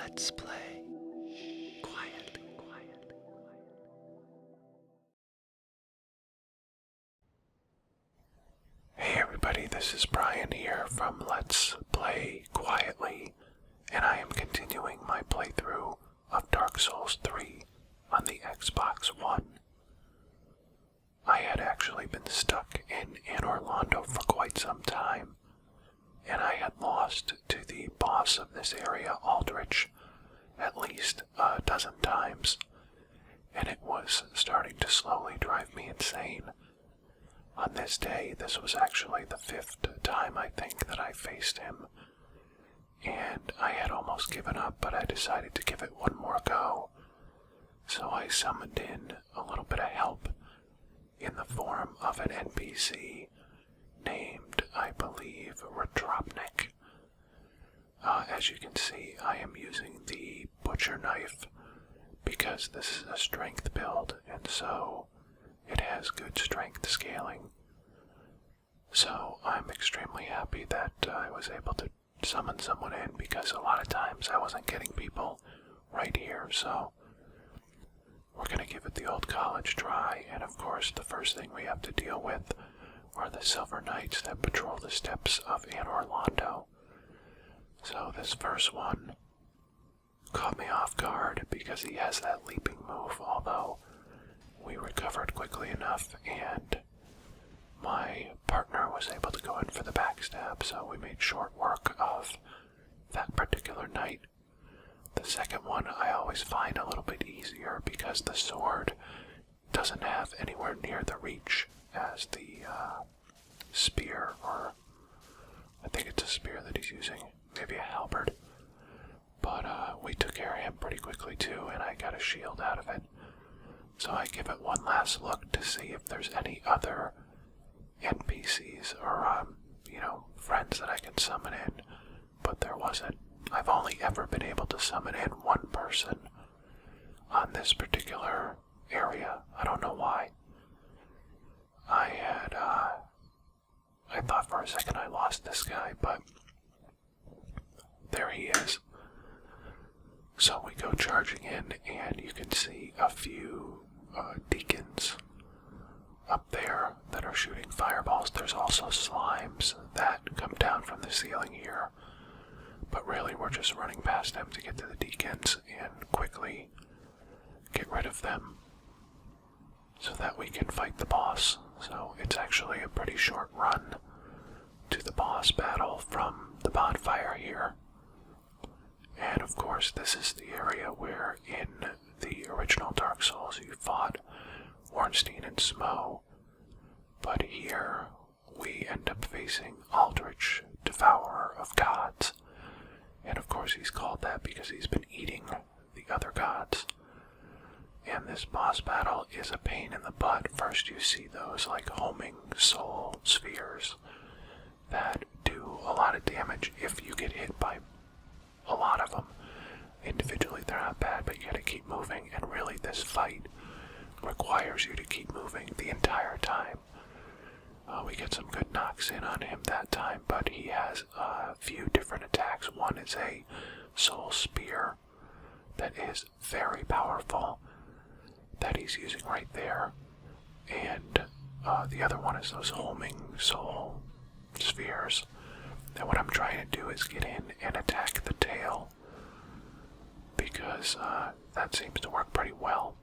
Let's play quietly. Hey everybody, this is Brian here from Let's Play Quietly, and I am continuing my playthrough of Dark Souls 3 on the Xbox One. I had actually been stuck in Orlando for quite some time, and I had lost to the boss of this area, Aldrich, at least a dozen times, and it was starting to slowly drive me insane. On this day, this was actually the 5th time I think that I faced him, and I had almost given up, but I decided to give it one more go. So I summoned in a little bit of help in the form of an NPC named, I believe, Retropnik. As you can see, I am using the butcher knife because this is a strength build, and so it has good strength scaling. So I'm extremely happy that I was able to summon someone in, because a lot of times I wasn't getting people right here. So we're going to give it the old college try, and of course the first thing we have to deal with are the Silver Knights that patrol the steps of Orlando. So this first one caught me off guard because he has that leaping move, although we recovered quickly enough and my partner was able to go in for the backstab, so we made short work of that particular knight. The second one I always find a little bit easier because the sword doesn't have anywhere near the reach as the spear, or I think it's a spear that he's using, maybe a halberd. But we took care of him pretty quickly too, and I got a shield out of it. So I give it one last look to see if there's any other NPCs or, friends that I can summon in, but there wasn't. I've only ever been able to summon in one person on this particular area. I don't know why. I thought for a second I lost this guy, but there he is. So we go charging in, and you can see a few deacons up there that are shooting fireballs. There's also slimes that come down from the ceiling here, but really we're just running past them to get to the deacons and quickly get rid of them so that we can fight the boss. So it's actually a pretty short run to the boss battle from the bonfire here. And of course this is the area where in the original Dark Souls you fought Ornstein and Smo, but here we end up facing Aldrich, Devourer of Gods, and of course he's called that because he's been eating the other gods. And this boss battle is a pain in the butt. First you see those like homing soul spheres that do a lot of damage if you get hit by a lot of them. Individually they're not bad, but you gotta keep moving, and really this fight requires you to keep moving the entire time. We get some good knocks in on him that time, but he has a few different attacks. One is a soul spear that is very powerful that he's using right there, and the other one is those homing soul spheres. And what I'm trying to do is get in and attack the tail, because that seems to work pretty well.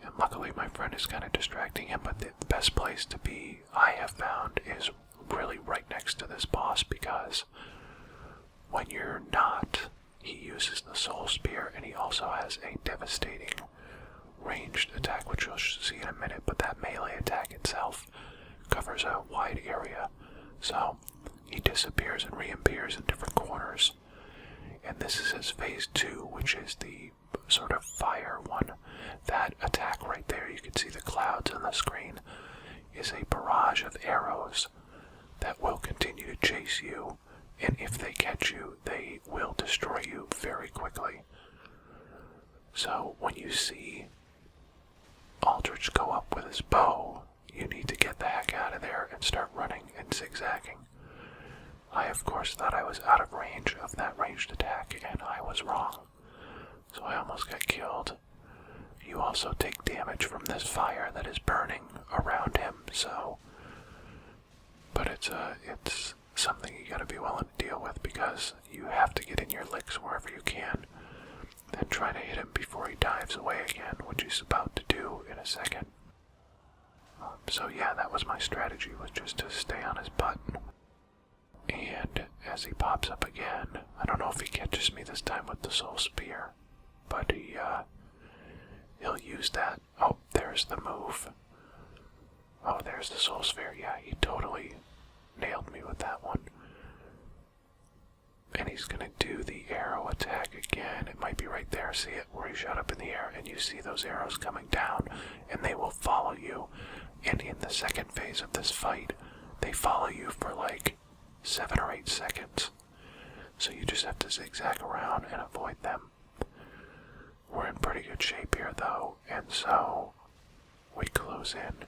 And luckily my friend is kind of distracting him, but the best place to be, I have found, is really right next to this boss, because when you're not, he uses the soul spear, and he also has a devastating ranged attack, which you'll see in a minute, but that melee attack itself covers a wide area. So he disappears and reappears in different corners. And this is his phase 2, which is the sort of fire one. That attack right there, you can see the clouds on the screen, is a barrage of arrows that will continue to chase you, and if they catch you, they will destroy you very quickly. So when you see Aldrich go up with his bow, you need to get the heck out of there and start running and zigzagging. I of course thought I was out of range of that ranged attack, and I was wrong. So I almost got killed. You also take damage from this fire that is burning around him, so... But it's something you gotta be willing to deal with, because you have to get in your licks wherever you can, then try to hit him before he dives away again, which he's about to do in a second. So yeah, that was my strategy, was just to stay on his butt. And as he pops up again, I don't know if he catches me this time with the soul spear, but he'll use that. Oh, there's the move. Oh, there's the soul sphere. Yeah, he totally nailed me with that one. And he's gonna do the arrow attack again. It might be right there. See it? Where he shot up in the air, and you see those arrows coming down, and they will follow you. And in the second phase of this fight, they follow you for like 7 or 8 seconds. So you just have to zigzag around and avoid them. We're in pretty good shape here though, and so we close in.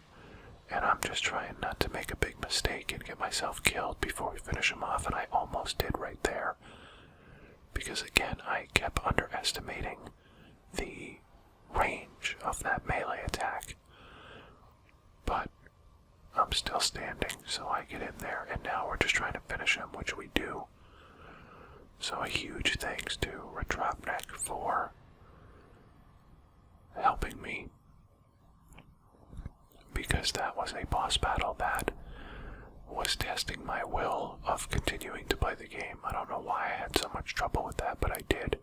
And I'm just trying not to make a big mistake and get myself killed before we finish him off, and I almost did right there. Because again, I kept underestimating the range of that melee attack. But I'm still standing, so I get in there, and now we're just trying to finish him, which we do. So a huge thanks to Retropnek for helping me, because that was a boss battle that was testing my will of continuing to play the game. I don't know why I had so much trouble with that, but I did.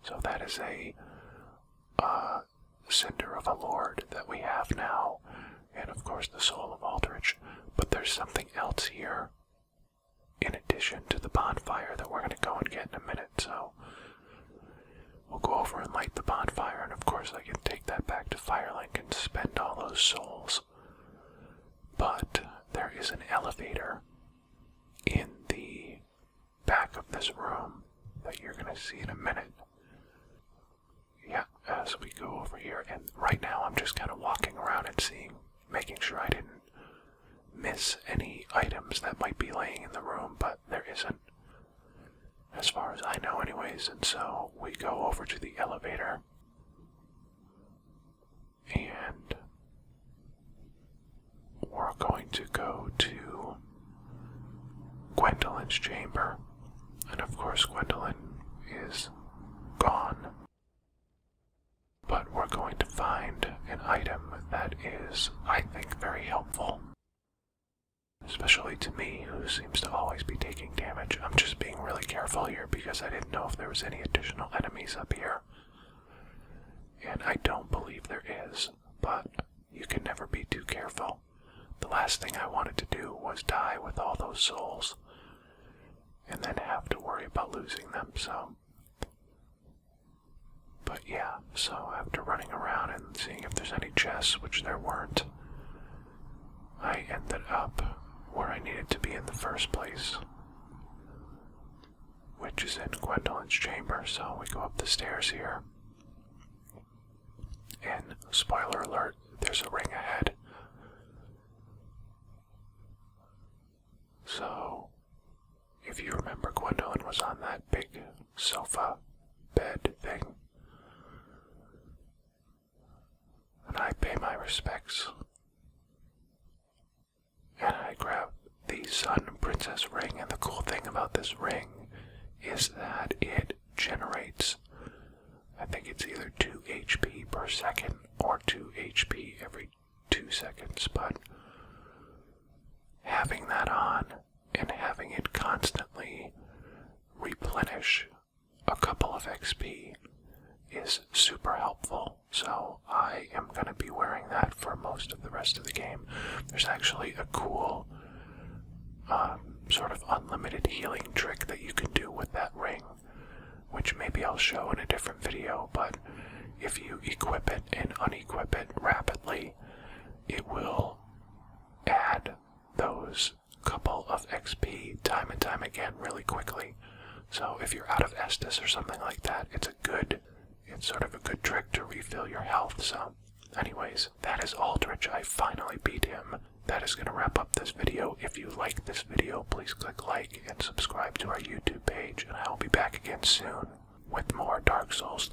So that is a Cinder of a Lord that we have now, and of course the Soul of Aldrich. But there's something else here in addition to the bonfire that we're going to go and get in a minute, so we'll go over and light the bonfire, and of course I can take that back to Firelink and spend all those souls. But there is an elevator in the back of this room that you're going to see in a minute. Yeah, as we go over here, and right now I'm just kind of walking around and seeing, making sure I didn't miss any items that might be laying in the room, but there isn't, as far as I know anyways. And so we go over to the elevator, and we're going to go to Gwendolyn's chamber, and of course Gwendolyn is gone. But we're going to find an item that is, I think, very helpful. Especially to me, who seems to always be taking damage. I'm just being really careful here because I didn't know if there was any additional enemies up here. And I don't believe there is, but you can never be too careful. The last thing I wanted to do was die with all those souls, and then have to worry about losing them, so... But yeah, so after running around and seeing if there's any chests, which there weren't, I ended up where I needed to be in the first place, which is in Gwendolyn's chamber. So we go up the stairs here, and spoiler alert, there's a ring ahead. So, if you remember, Gwendolyn was on that big sofa bed thing. And I pay my respects. And I grab the Sun Princess ring, and the cool thing about this ring is that it generates, I think it's either 2 HP per second or 2 HP every 2 seconds, but having that on and having it constantly replenish a couple of XP is super helpful. So I am going to be wearing that for most of the rest of the game. There's actually a cool sort of unlimited healing trick that you can do with that ring, which maybe I'll show in a different video, but if you equip it and unequip it rapidly, it will add those couple of XP time and time again really quickly. So if you're out of Estus or something like that, it's sort of a good trick to refill your health. So anyways, that is Aldrich. I finally beat him. That is going to wrap up this video. If you like this video, please click like and subscribe to our YouTube page, and I will be back again soon. with more Dark Souls